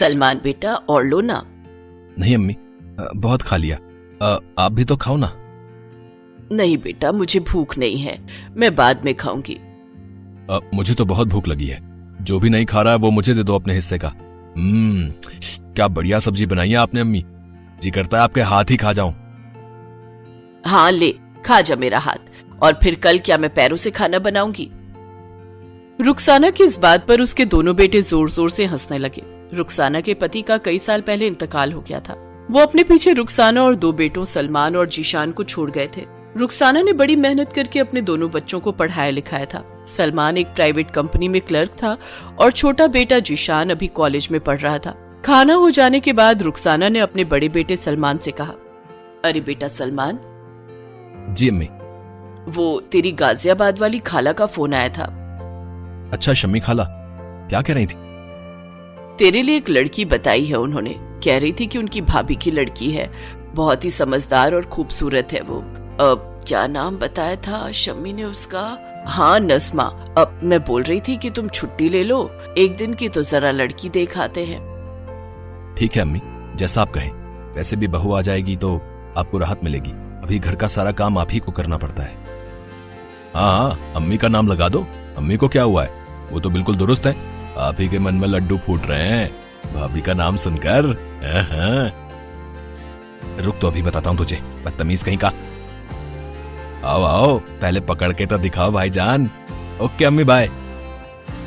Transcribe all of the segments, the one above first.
सलमान बेटा और लो ना। नहीं अम्मी, बहुत खा लिया। आप भी तो खाओ ना। नहीं बेटा, मुझे भूख नहीं है, मैं बाद में खाऊंगी। मुझे तो बहुत भूख लगी है। जो भी नहीं खा रहा है वो मुझे दे दो अपने हिस्से का। क्या बढ़िया सब्जी बनाई है आपने अम्मी, जी करता है आपके हाथ ही खा जाऊं। हाँ ले, खा जा मेरा हाथ, और फिर कल क्या मैं पैरों से खाना बनाऊंगी? रुखसाना की इस बात पर उसके दोनों बेटे जोर जोर से हंसने लगे। रुखसाना के पति का कई साल पहले इंतकाल हो गया था। वो अपने पीछे रुखसाना और दो बेटों सलमान और जीशान को छोड़ गए थे। रुखसाना ने बड़ी मेहनत करके अपने दोनों बच्चों को पढ़ाया लिखाया था। सलमान एक प्राइवेट कंपनी में क्लर्क था और छोटा बेटा जीशान अभी कॉलेज में पढ़ रहा था। खाना हो जाने के बाद रुखसाना ने अपने बड़े बेटे सलमान से कहा, अरे बेटा सलमान। जी अम्मी। वो तेरी गाजियाबाद वाली खाला का फोन आया था। अच्छा शम्मी खाला, क्या कह रही थी? तेरे लिए एक लड़की बताई है उन्होंने। कह रही थी कि उनकी भाभी की लड़की है, बहुत ही समझदार और खूबसूरत है वो। क्या नाम बताया था शम्मी ने उसका? हाँ नस्मा। अब मैं बोल रही थी कि तुम छुट्टी ले लो एक दिन की, तो जरा लड़की देख आते हैं। ठीक है अम्मी, जैसा आप कहें। वैसे भी बहू आ जाएगी तो आपको राहत मिलेगी। अभी घर का सारा काम आप ही को करना पड़ता है। हाँ, अम्मी का नाम लगा दो। अम्मी को क्या हुआ है, वो तो बिल्कुल दुरुस्त है। आप ही के मन में लड्डू फूट रहे हैं भाभी का नाम सुनकर। रुक तो अभी बताता हूँ तुझे, बदतमीज कहीं का। आओ आओ, पहले पकड़ के तो दिखाओ भाईजान। ओके अम्मी, बाय।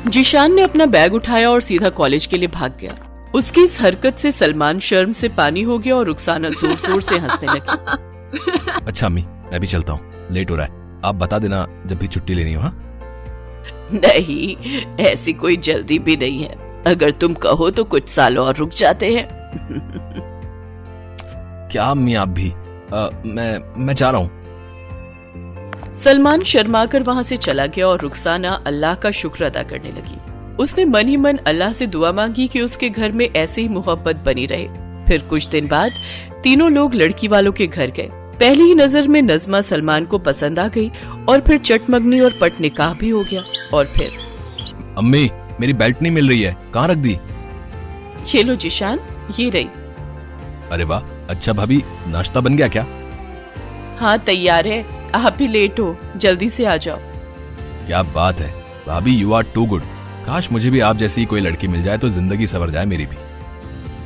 जीशान ने अपना बैग उठाया और सीधा कॉलेज के लिए भाग गया। उसकी इस हरकत से सलमान शर्म से पानी हो गया और रुखसाना जोर जोर से हंसने लगी। अच्छा अम्मी, मैं भी चलता हूँ, लेट हो रहा है। आप बता देना जब भी छुट्टी लेनी हो। हाँ नहीं, ऐसी कोई जल्दी भी नहीं है। अगर तुम कहो तो कुछ साल और रुक जाते हैं। क्या अम्मी आप भी? मैं जा रहा हूँ। सलमान शर्माकर वहाँ से चला गया और रुखसाना अल्लाह का शुक्र अदा करने लगी। उसने मन ही मन अल्लाह से दुआ मांगी कि उसके घर में ऐसे ही मोहब्बत बनी रहे। फिर कुछ दिन बाद तीनों लोग लड़की वालों के घर गए। पहली ही नजर में नज़मा सलमान को पसंद आ गई और फिर चटमगनी और पट निकाह भी हो गया। और फिर अम्मी, मेरी बेल्ट नहीं मिल रही है, कहाँ रख दी? ये लो जीशान, ये रही। अरे वाह, अच्छा भाभी, नाश्ता बन गया क्या? हाँ तैयार है, आप भी लेट हो, जल्दी से आ जाओ। क्या बात है भाभी, यू आर टू गुड। काश मुझे भी आप जैसी कोई लड़की मिल जाए तो जिंदगी संवर जाए मेरी भी।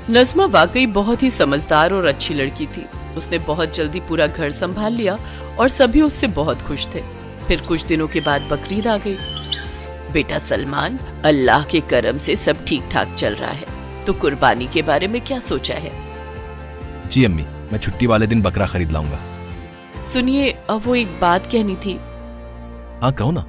नज़मा वाकई बहुत ही समझदार और अच्छी लड़की थी। उसने बहुत जल्दी पूरा घर संभाल लिया और सभी उससे बहुत खुश थे। फिर कुछ दिनों के बाद बकरीद आ गई। बेटा सलमान, अल्लाह के करम से सब ठीक ठाक चल रहा है। तो कुर्बानी के बारे में क्या सोचा है? जी अम्मी, मैं छुट्टी वाले दिन बकरा खरीद लाऊंगा। सुनिए, अब वो एक बात कहनी थी। हाँ कहो ना।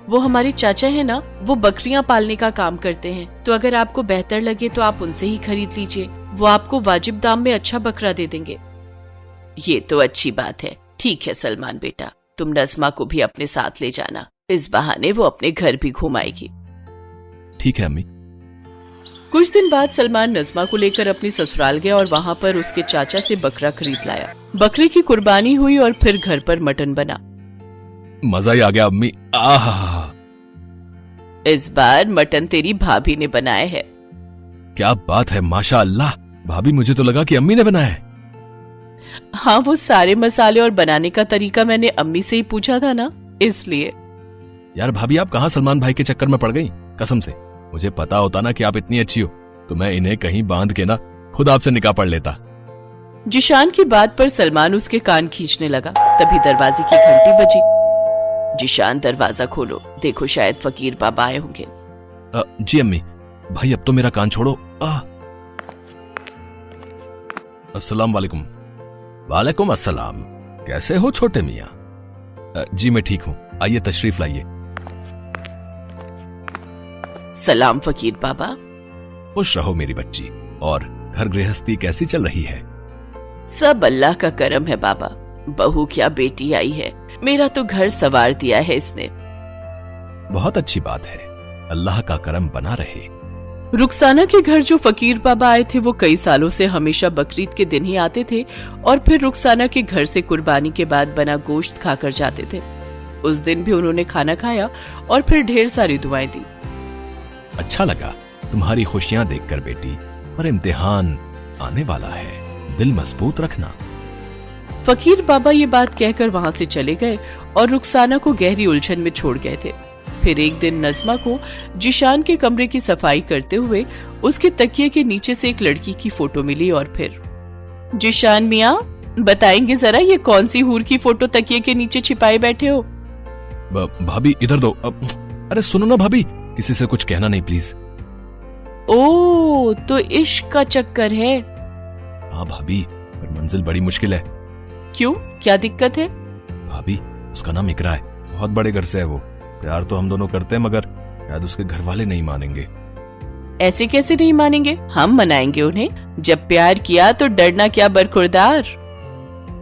वो हमारे चाचा है ना, वो बकरियां पालने का काम करते हैं। तो अगर आपको बेहतर लगे तो आप उनसे ही खरीद लीजिए। वो आपको वाजिब दाम में अच्छा बकरा दे देंगे। ये तो अच्छी बात है। ठीक है सलमान बेटा, तुम नज़मा को भी अपने साथ ले जाना। इस बहाने वो अपने घर भी घुमाएगी। ठीक है अम्मी। कुछ दिन बाद सलमान नज़मा को लेकर अपनी ससुराल गया और वहाँ पर उसके चाचा से बकरा खरीद लाया। बकरे की कुर्बानी हुई और फिर घर पर मटन बना। मजा ही आ गया अम्मी। आहा, इस बार मटन तेरी भाभी ने बनाया है। क्या बात है, माशा अल्लाह। भाभी, मुझे तो लगा कि अम्मी ने बनाया है। हाँ, वो सारे मसाले और बनाने का तरीका मैंने अम्मी से ही पूछा था ना, इसलिए। यार भाभी, आप कहाँ सलमान भाई के चक्कर में पड़ गई? कसम से मुझे पता होता ना कि आप इतनी अच्छी हो तो मैं इन्हें कहीं बांध के ना खुद आपसे निकाह पढ़ लेता। जीशान की बात पर सलमान उसके कान खींचने लगा। तभी दरवाजे की घंटी बजी। जीशान, दरवाजा खोलो, देखो शायद फकीर बाबा आए होंगे। जी अम्मी। भाई अब तो मेरा कान छोड़ो। अस्सलाम वालेकुम। वालेकुम अस्सलाम। कैसे हो छोटे मियाँ? जी मैं ठीक हूँ, आइए तशरीफ लाइए। सलाम फकीर बाबा। खुश रहो मेरी बच्ची। और घर गृहस्थी कैसी चल रही है? सब अल्लाह का करम है बाबा। बहू क्या बेटी आई है, मेरा तो घर संवार दिया है इसने। बहुत अच्छी बात है, अल्लाह का करम बना रहे। रुखसाना के घर जो फकीर बाबा आए थे वो कई सालों से हमेशा बकरीद के दिन ही आते थे और फिर रुखसाना के घर से कुर्बानी के बाद बना गोश्त खाकर जाते थे। उस दिन भी उन्होंने खाना खाया और फिर ढेर सारी दुआएं दी। अच्छा लगा तुम्हारी खुशियां देखकर बेटी। पर इम्तिहान आने वाला है, दिल मजबूत रखना। फकीर बाबा ये बात कहकर वहां से चले गए और रुखसाना को गहरी उलझन में छोड़ गए थे। फिर एक दिन नज़मा को जिशान के कमरे की सफाई करते हुए उसके तकिए के नीचे से एक लड़की की फोटो मिली और फिर, जिशान मियाँ बताएंगे जरा ये कौन सी हूर की फोटो तकिए के नीचे छिपाए बैठे हो? भाभी इधर दो। अरे सुनो ना भाभी, किसी से कुछ कहना नहीं प्लीज। ओ तो इश्क का चक्कर है। हाँ भाभी, पर मंजिल बड़ी मुश्किल है। क्यों, क्या दिक्कत है? भाभी उसका नाम इकरा है, बहुत बड़े घर से है वो। प्यार तो हम दोनों करते हैं मगर शायद उसके घर वाले नहीं मानेंगे। ऐसे कैसे नहीं मानेंगे, हम मनाएंगे उन्हें। जब प्यार किया तो डरना क्या बरखुरदार।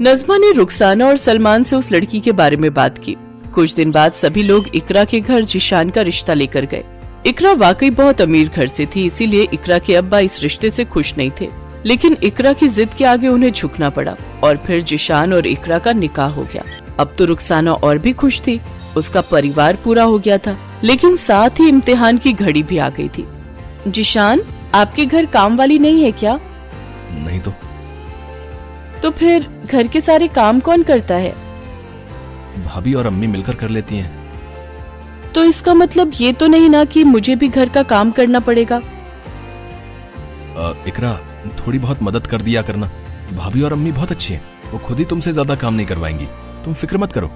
नज़मा ने रुखसाना और सलमान से उस लड़की के बारे में बात की। कुछ दिन बाद सभी लोग इकरा के घर जिशान का रिश्ता लेकर गए। इकरा वाकई बहुत अमीर घर से थी, इसीलिए इकरा के अब्बा इस रिश्ते से खुश नहीं थे। लेकिन इकरा की जिद के आगे उन्हें झुकना पड़ा और फिर जिशान और इकरा का निकाह हो गया। अब तो रुखसाना और भी खुश थी, उसका परिवार पूरा हो गया था। लेकिन साथ ही इम्तिहान की घड़ी भी आ गई थी। जिशान, आपके घर काम वाली नहीं है क्या? नहीं तो फिर घर के सारे काम कौन करता है? भाभी और अम्मी मिलकर कर लेती हैं। तो इसका मतलब ये तो नहीं ना कि मुझे भी घर का काम करना पड़ेगा? इकरा, थोड़ी बहुत मदद कर दिया करना। भाभी और अम्मी बहुत अच्छी हैं, वो खुद ही तुमसे ज्यादा काम नहीं करवाएंगी, तुम फिक्र मत करो।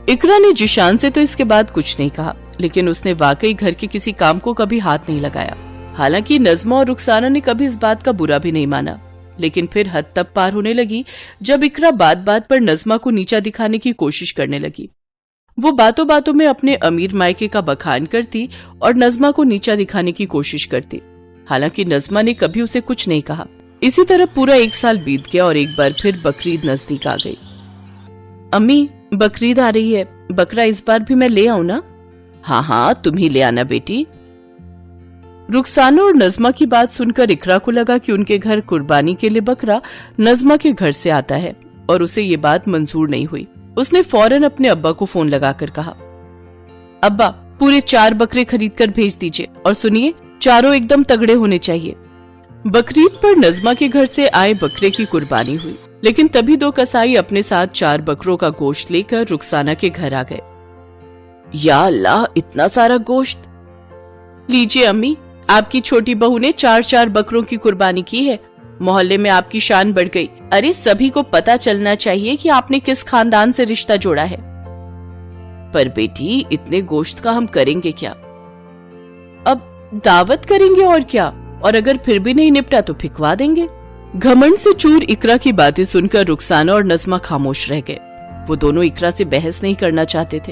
इकरा ने जिशान से तो इसके बाद कुछ नहीं कहा, लेकिन उसने वाकई घर के किसी काम को कभी हाथ नहीं लगाया। हालांकि नज़मा और रुखसाना ने कभी इस बात का बुरा भी नहीं माना। लेकिन फिर हद तब पार होने लगी जब इकरा बात बात पर नज़मा को नीचा दिखाने की कोशिश करने लगी। वो बातों बातों में अपने अमीर मायके का बखान करती और नज़मा को नीचा दिखाने की कोशिश करती। हालांकि नज़मा ने कभी उसे कुछ नहीं कहा। इसी तरह पूरा 1 साल बीत गया और एक बार फिर बकरीद नजदीक आ गई। अम्मी, बकरीद आ रही है, बकरा इस बार भी मैं ले आऊं ना? हाँ हाँ, तुम ही ले आना बेटी। रुखसाना और नज़मा की बात सुनकर इकरा को लगा कि उनके घर कुर्बानी के लिए बकरा नज़मा के घर से आता है और उसे ये बात मंजूर नहीं हुई। उसने फौरन अपने अब्बा को फोन लगाकर कहा, अब्बा पूरे 4 बकरे खरीद कर भेज दीजिए और सुनिए, चारों एकदम तगड़े होने चाहिए। बकरीद पर नज़मा के घर से आए बकरे की कुर्बानी हुई, लेकिन तभी 2 कसाई अपने साथ 4 बकरों का गोश्त लेकर रुखसाना के घर आ गए। या अल्लाह, इतना सारा गोश्त! लीजिए अम्मी, आपकी छोटी बहू ने 4-4 बकरों की कुर्बानी की है। मोहल्ले में आपकी शान बढ़ गई। अरे सभी को पता चलना चाहिए कि आपने किस खानदान से रिश्ता जोड़ा है। पर बेटी, इतने गोश्त का हम करेंगे क्या? अब दावत करेंगे और क्या, और अगर फिर भी नहीं निपटा तो फिकवा देंगे। घमंड से चूर इकरा की बातें सुनकर रुखसाना और नज़मा खामोश रह गए। वो दोनों इकरा से बहस नहीं करना चाहते थे।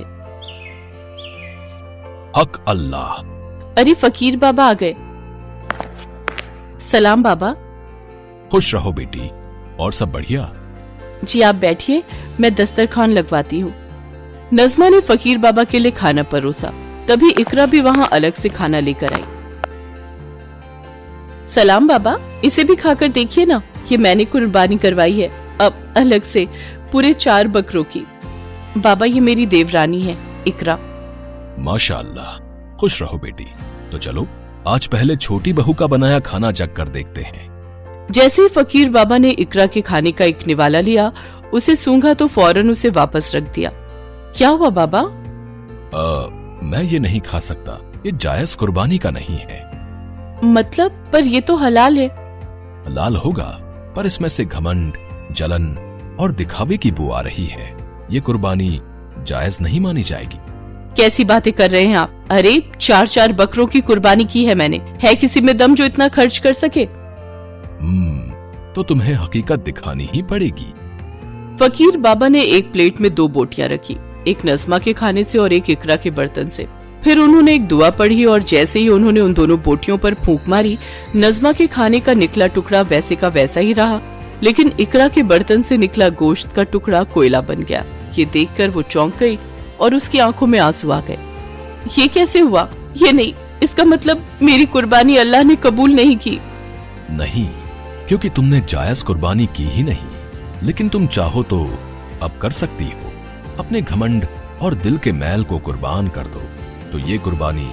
हक अल्लाह। अरे फकीर बाबा आ गए। सलाम बाबा। खुश रहो बेटी, और सब बढ़िया? जी आप बैठिए, मैं दस्तरखान लगवाती हूँ। नज़मा ने फकीर बाबा के लिए खाना परोसा। तभी इकरा भी वहाँ अलग से खाना लेकर आई। सलाम बाबा, इसे भी खाकर देखिए ना, ये मैंने कुर्बानी करवाई है, अब अलग से पूरे 4 बकरों की। बाबा ये मेरी देवरानी है, इकरा। माशाअल्लाह, खुश रहो बेटी। तो चलो आज पहले छोटी बहू का बनाया खाना चख कर देखते हैं। जैसे ही फकीर बाबा ने इकरा के खाने का एक निवाला लिया, उसे सूंघा तो फौरन उसे वापस रख दिया। क्या हुआ बाबा? मैं ये नहीं खा सकता, ये जायज कुर्बानी का नहीं है। मतलब? पर ये तो हलाल है। हलाल होगा, पर इसमें से घमंड, जलन और दिखावे की बू आ रही है। ये कुर्बानी जायज नहीं मानी जाएगी। कैसी बातें कर रहे हैं आप? अरे 4-4 बकरों की कुर्बानी की है मैंने। है किसी में दम जो इतना खर्च कर सके? तो तुम्हें हकीकत दिखानी ही पड़ेगी। फकीर बाबा ने एक प्लेट में 2 बोटियां रखी, एक नज़मा के खाने से और एक इकरा के बर्तन से। फिर उन्होंने एक दुआ पढ़ी और जैसे ही उन्होंने उन दोनों बोटियों पर फूंक मारी, नज़मा के खाने का निकला टुकड़ा वैसे का वैसा ही रहा, लेकिन इकरा के बर्तन से निकला गोश्त का टुकड़ा कोयला बन गया। ये देखकर वो चौंक गई और उसकी आंखों में आंसू आ गए। ये कैसे हुआ? ये नहीं, इसका मतलब मेरी कुर्बानी अल्लाह ने कबूल नहीं की। नहीं, क्योंकि तुमने जायज कुर्बानी की ही नहीं, लेकिन तुम चाहो तो अब कर सकती हो। अपने घमंड और दिल के मैल को कुर्बान कर दो, तो ये कुर्बानी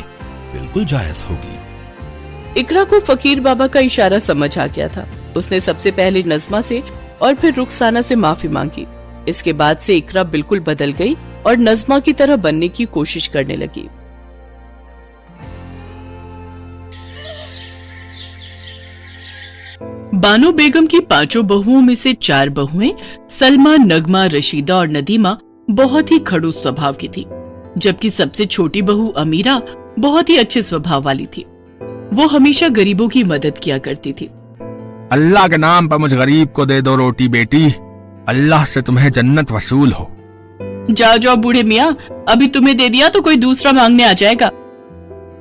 बिल्कुल जायज होगी। इकरा को फकीर बाबा का इशारा समझ आ गया था। उसने सबसे पहले नज़मा से और फिर रुखसाना से माफी मांगी। इसके बाद से इकरा बिल्कुल बदल गई और नज़मा की तरह बनने की कोशिश करने लगी। बानो बेगम की 5 बहुओं में से 4 बहुएं सलमा, नगमा, रशीदा और नदीमा बहुत ही खड़ूस स्वभाव की थी, जबकि सबसे छोटी बहू अमीरा बहुत ही अच्छे स्वभाव वाली थी। वो हमेशा गरीबों की मदद किया करती थी। अल्लाह के नाम पर मुझ गरीब को दे दो रोटी बेटी, अल्लाह से तुम्हें जन्नत वसूल हो। जाओ जाओ बूढ़े मियाँ, अभी तुम्हें दे दिया तो कोई दूसरा मांगने आ जाएगा।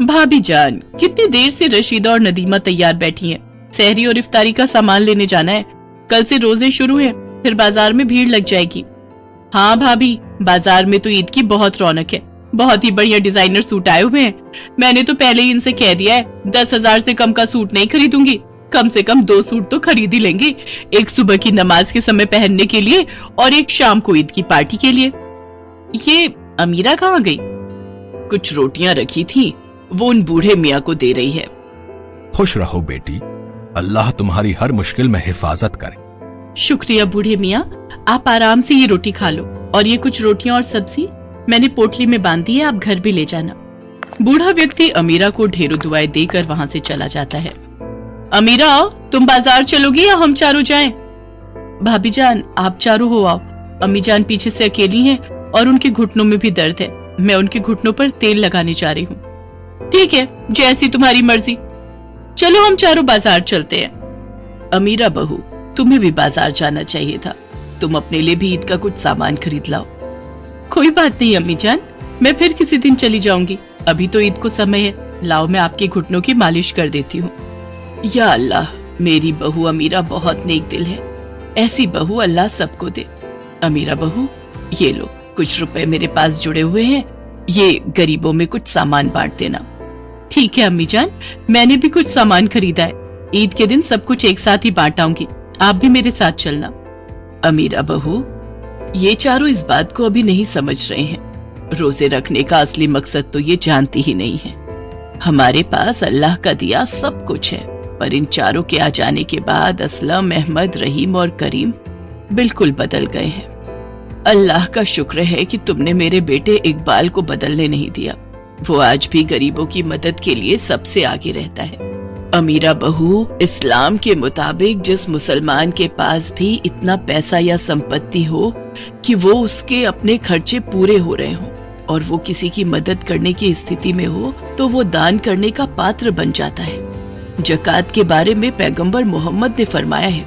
भाभी जान, कितनी देर से रशीदा और नदीमा तैयार बैठी हैं। सहरी और इफ्तारी का सामान लेने जाना है। कल से रोजे शुरू हैं, फिर बाजार में भीड़ लग जाएगी। हाँ भाभी, बाजार में तो ईद की बहुत रौनक है। बहुत ही बढ़िया डिजाइनर सूट आए हुए हैं। मैंने तो पहले ही इनसे कह दिया है 10,000 से कम का सूट नहीं खरीदूंगी। कम से कम 2 सूट तो खरीद ही लेंगे, एक सुबह की नमाज के समय पहनने के लिए और एक शाम को ईद की पार्टी के लिए। ये अमीरा कहाँ गई? कुछ रोटियां रखी थी, वो उन बूढ़े मियाँ को दे रही है। खुश रहो बेटी, अल्लाह तुम्हारी हर मुश्किल में हिफाजत करे। शुक्रिया बूढ़े मियाँ, आप आराम से ये रोटी खा लो और ये कुछ रोटियां और सब्जी मैंने पोटली में बांध दी है, आप घर भी ले जाना। बूढ़ा व्यक्ति अमीरा को ढेरों दुआएं देकर वहाँ से चला जाता है। अमीरा, तुम बाजार चलोगी या हम चारों जाएं? भाभी जान, आप चारों हो आओ। अम्मी जान पीछे से अकेली हैं और उनके घुटनों में भी दर्द है। मैं उनके घुटनों पर तेल लगाने जा रही हूँ। ठीक है, जैसी तुम्हारी मर्जी। चलो हम चारों बाजार चलते हैं। अमीरा बहू, तुम्हें भी बाजार जाना चाहिए था। तुम अपने लिए भी ईद का कुछ सामान खरीद लाओ। कोई बात नहीं अम्मी जान, मैं फिर किसी दिन चली जाऊंगी। अभी तो ईद को समय है। लाओ, मैं आपके घुटनों की मालिश कर देती हूँ। या अल्लाह, मेरी बहू अमीरा बहुत नेक दिल है। ऐसी बहू अल्लाह सबको दे। अमीरा बहू, ये लो, कुछ रुपए मेरे पास जुड़े हुए हैं, ये गरीबों में कुछ सामान बांट देना। ठीक है अम्मी जान, मैंने भी कुछ सामान खरीदा है। ईद के दिन सब कुछ एक साथ ही बांट आऊंगी, आप भी मेरे साथ चलना। अमीरा बहू, ये चारों इस बात को अभी नहीं समझ रहे हैं। रोजे रखने का असली मकसद तो ये जानती ही नहीं है। हमारे पास अल्लाह का दिया सब कुछ है, पर इन चारों के आ जाने के बाद असलम, अहमद, रहीम और करीम बिल्कुल बदल गए हैं। अल्लाह का शुक्र है कि तुमने मेरे बेटे इकबाल को बदलने नहीं दिया। वो आज भी गरीबों की मदद के लिए सबसे आगे रहता है। अमीरा बहू, इस्लाम के मुताबिक जिस मुसलमान के पास भी इतना पैसा या संपत्ति हो कि वो उसके अपने खर्चे पूरे हो रहे हों और वो किसी की मदद करने की स्थिति में हो, तो वो दान करने का पात्र बन जाता है। जकात के बारे में पैगंबर मोहम्मद ने फरमाया है,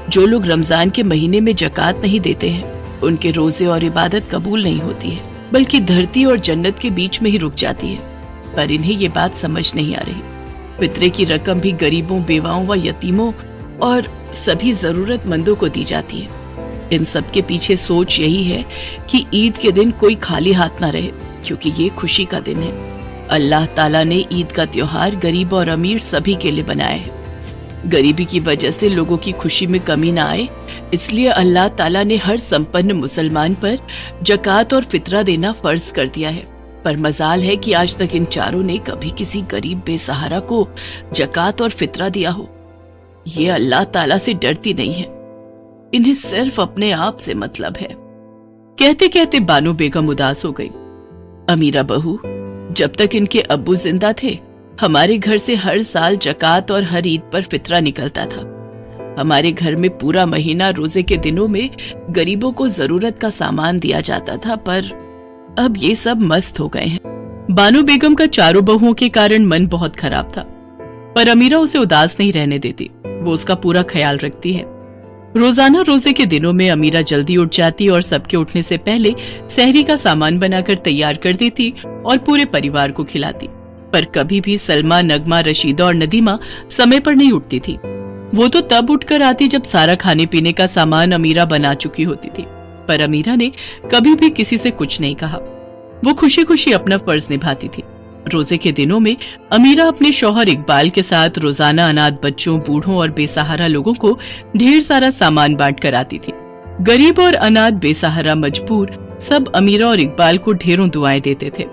जो लोग रमजान के महीने में जकात नहीं देते हैं, उनके रोजे और इबादत कबूल नहीं होती है, बल्कि धरती और जन्नत के बीच में ही रुक जाती है। पर इन्हें ये बात समझ नहीं आ रही। फित्रे की रकम भी गरीबों, बेवाओं व यतीमों और सभी जरूरतमंदों को दी जाती है। इन सब के पीछे सोच यही है कि ईद के दिन कोई खाली हाथ ना रहे, क्योंकि ये खुशी का दिन है। अल्लाह ताला ने ईद का त्योहार गरीब और अमीर सभी के लिए बनाया है। गरीबी की वजह से लोगों की खुशी में कमी ना आए, इसलिए अल्लाह ताला ने हर संपन्न मुसलमान पर जकात और फितरा देना फर्ज कर दिया है। पर मजाल है कि आज तक इन चारों ने कभी किसी गरीब बेसहारा को जकात और फितरा दिया हो। ये अल्लाह ताला से डरती नहीं है, इन्हें सिर्फ अपने आप से मतलब है। कहते कहते बानो बेगम उदास हो गई। अमीरा बहू, जब तक इनके अब्बू जिंदा थे, हमारे घर से हर साल जकात और हर ईद पर फितरा निकलता था। हमारे घर में पूरा महीना रोजे के दिनों में गरीबों को जरूरत का सामान दिया जाता था, पर अब ये सब मस्त हो गए हैं। बानो बेगम का चारों बहुओं के कारण मन बहुत खराब था, पर अमीरा उसे उदास नहीं रहने देती। वो उसका पूरा ख्याल रखती है। रोजाना रोजे के दिनों में अमीरा जल्दी उठ जाती और सबके उठने से पहले सहरी का सामान बनाकर तैयार कर देती और पूरे परिवार को खिलाती। पर कभी भी सलमा, नगमा, रशीदा और नदीमा समय पर नहीं उठती थी। वो तो तब उठकर आती जब सारा खाने पीने का सामान अमीरा बना चुकी होती थी। पर अमीरा ने कभी भी किसी से कुछ नहीं कहा। वो खुशी खुशी अपना फर्ज निभाती थी। रोजे के दिनों में अमीरा अपने शौहर इकबाल के साथ रोजाना अनाथ बच्चों, बूढ़ों और बेसहारा लोगों को ढेर सारा सामान बांट कर आती थी। गरीब और अनाथ, बेसहारा, मजबूर सब अमीरा और इकबाल को ढेरों दुआएं देते थे।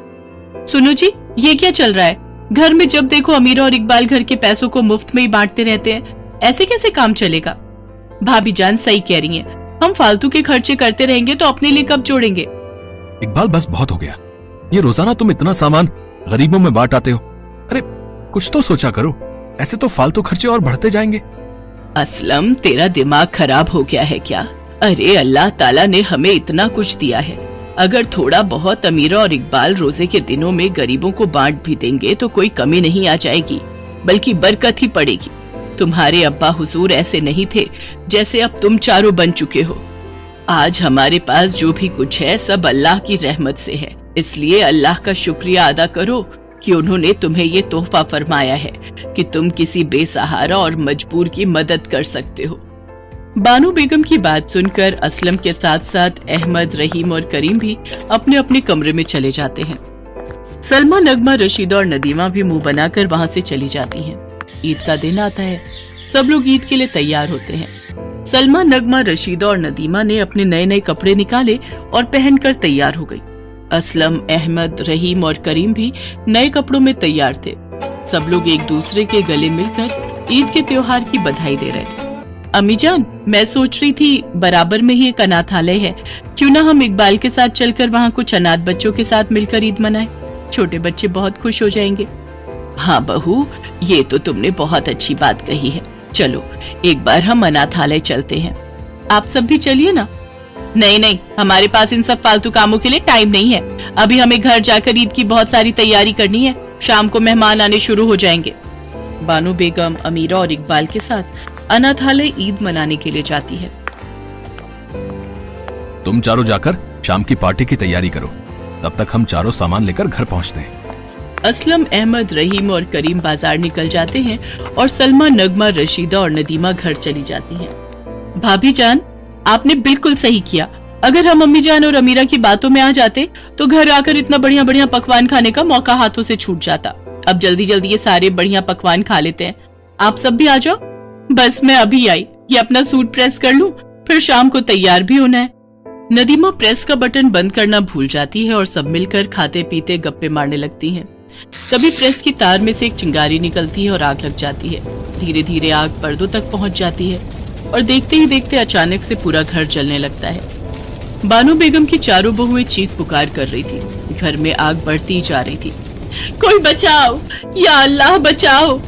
सुनो जी, ये क्या चल रहा है? घर में जब देखो अमीरा और इकबाल घर के पैसों को मुफ्त में ही बांटते रहते हैं, ऐसे कैसे काम चलेगा? भाभी जान सही कह रही हैं, हम फालतू के खर्चे करते रहेंगे तो अपने लिए कब जोड़ेंगे? इकबाल बस बहुत हो गया, ये रोजाना तुम इतना सामान गरीबों में बांट आते हो। अरे कुछ तो सोचा करो, ऐसे तो फालतू खर्चे और बढ़ते जाएंगे। असलम तेरा दिमाग खराब हो गया है क्या? अरे अल्लाह ताला ने हमें इतना कुछ दिया है, अगर थोड़ा बहुत अमीरा और इकबाल रोजे के दिनों में गरीबों को बांट भी देंगे तो कोई कमी नहीं आ जाएगी, बल्कि बरकत ही पड़ेगी। तुम्हारे अब्बा हुजूर ऐसे नहीं थे जैसे अब तुम चारों बन चुके हो। आज हमारे पास जो भी कुछ है सब अल्लाह की रहमत से है, इसलिए अल्लाह का शुक्रिया अदा करो कि उन्होंने तुम्हें ये तोहफा फरमाया है कि तुम किसी बेसहारा और मजबूर की मदद कर सकते हो। बानो बेगम की बात सुनकर असलम के साथ साथ अहमद, रहीम और करीम भी अपने अपने कमरे में चले जाते हैं। सलमा, नगमा, रशीदा और नदीमा भी मुंह बनाकर वहां से चली जाती हैं। ईद का दिन आता है, सब लोग ईद के लिए तैयार होते हैं। सलमा, नगमा, रशीदा और नदीमा ने अपने नए नए कपड़े निकाले और पहनकर तैयार हो गई। असलम, अहमद, रहीम और करीम भी नए कपड़ों में तैयार थे। सब लोग एक दूसरे के गले मिलकर ईद के त्योहार की बधाई दे रहे थे। अम्मी जान, मैं सोच रही थी बराबर में ही एक अनाथालय है, क्यों ना हम इकबाल के साथ चलकर वहाँ कुछ अनाथ बच्चों के साथ मिलकर ईद मनाएं? छोटे बच्चे बहुत खुश हो जाएंगे। हाँ बहू, ये तो तुमने बहुत अच्छी बात कही है। चलो एक बार हम अनाथालय चलते हैं। आप सब भी चलिए ना। नहीं नहीं, हमारे पास इन सब फालतू कामों के लिए टाइम नहीं है। अभी हमें घर जाकर ईद की बहुत सारी तैयारी करनी है, शाम को मेहमान आने शुरू हो जाएंगे। बानो बेगम अमीरा और इकबाल के साथ अनाथालय ईद मनाने के लिए जाती है। तुम चारों जाकर शाम की पार्टी की तैयारी करो, तब तक हम चारों सामान लेकर घर पहुंचते हैं। असलम, अहमद, रहीम और करीम बाजार निकल जाते हैं और सलमा, नगमा, रशीदा और नदीमा घर चली जाती हैं। भाभी जान, आपने बिल्कुल सही किया। अगर हम अम्मी जान और अमीरा की बातों में आ जाते तो घर आकर इतना बढ़िया बढ़िया पकवान खाने का मौका हाथों से छूट जाता। अब जल्दी जल्दी ये सारे बढ़िया पकवान खा लेते हैं। आप सब भी आ जाओ। बस मैं अभी आई, ये अपना सूट प्रेस कर लूं, फिर शाम को तैयार भी होना है। नदीमा प्रेस का बटन बंद करना भूल जाती है और सब मिलकर खाते पीते गप्पे मारने लगती हैं। तभी प्रेस की तार में से एक चिंगारी निकलती है और आग लग जाती है। धीरे धीरे आग पर्दों तक पहुंच जाती है और देखते ही देखते अचानक से पूरा घर जलने लगता है। बानो बेगम की चारों बहुएं चीख पुकार कर रही थी। घर में आग बढ़ती जा रही थी। कोई बचाओ, या अल्लाह बचाओ।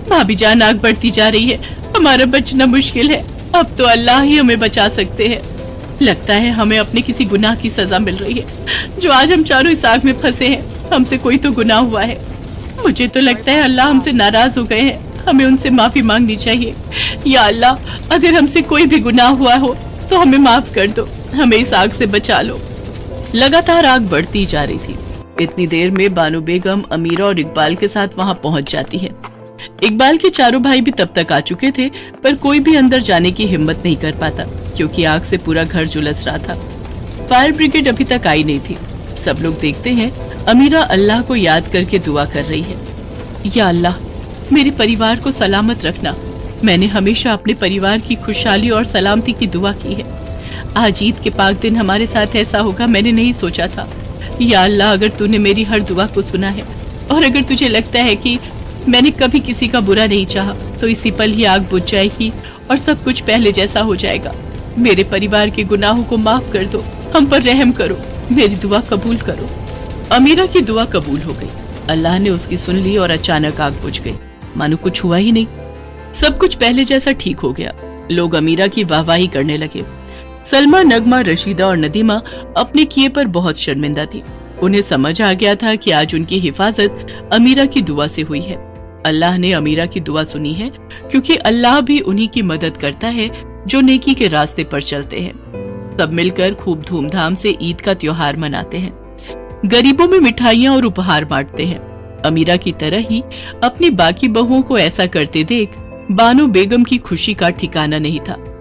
भाभी जान, आग बढ़ती जा रही है, हमारा बचना मुश्किल है। अब तो अल्लाह ही हमें बचा सकते हैं। लगता है हमें अपने किसी गुनाह की सजा मिल रही है, जो आज हम चारों इस आग में फंसे हैं। हमसे कोई तो गुनाह हुआ है। मुझे तो लगता है अल्लाह हमसे नाराज हो गए हैं, हमें उनसे माफी मांगनी चाहिए। या अल्लाह, अगर हमसे कोई भी गुनाह हुआ हो तो हमें माफ कर दो, हमें इस आग से बचा लो। लगातार आग बढ़ती जा रही थी। इतनी देर में बानो बेगम अमीरा और इकबाल के साथ वहां पहुंच जाती है। इकबाल के चारों भाई भी तब तक आ चुके थे, पर कोई भी अंदर जाने की हिम्मत नहीं कर पाता क्योंकि आग से पूरा घर झुलस रहा था। फायर ब्रिगेड अभी तक आई नहीं थी। सब लोग देखते हैं अमीरा अल्लाह को याद करके दुआ कर रही है। या अल्लाह, मेरे परिवार को सलामत रखना। मैंने हमेशा अपने परिवार की खुशहाली और सलामती की दुआ की है। आज ईद के पाक दिन हमारे साथ ऐसा होगा मैंने नहीं सोचा था। या अल्लाह, अगर तूने मेरी हर दुआ को सुना है और अगर तुझे लगता है कि मैंने कभी किसी का बुरा नहीं चाहा, तो इसी पल ही आग बुझ जाएगी और सब कुछ पहले जैसा हो जाएगा। मेरे परिवार के गुनाहों को माफ कर दो, हम पर रहम करो, मेरी दुआ कबूल करो। अमीरा की दुआ कबूल हो गई। अल्लाह ने उसकी सुन ली और अचानक आग बुझ गई, मानो कुछ हुआ ही नहीं। सब कुछ पहले जैसा ठीक हो गया। लोग अमीरा की वाहवाही करने लगे। सलमा, नगमा, रशीदा और नदीमा अपने किए पर बहुत शर्मिंदा थी। उन्हें समझ आ गया था कि आज उनकी हिफाजत अमीरा की दुआ से हुई है। अल्लाह ने अमीरा की दुआ सुनी है, क्योंकि अल्लाह भी उन्हीं की मदद करता है जो नेकी के रास्ते पर चलते हैं। सब मिलकर खूब धूमधाम से ईद का त्योहार मनाते हैं। गरीबों में मिठाइयाँ और उपहार बांटते हैं। अमीरा की तरह ही अपनी बाकी बहुओं को ऐसा करते देख बानो बेगम की खुशी का ठिकाना नहीं था।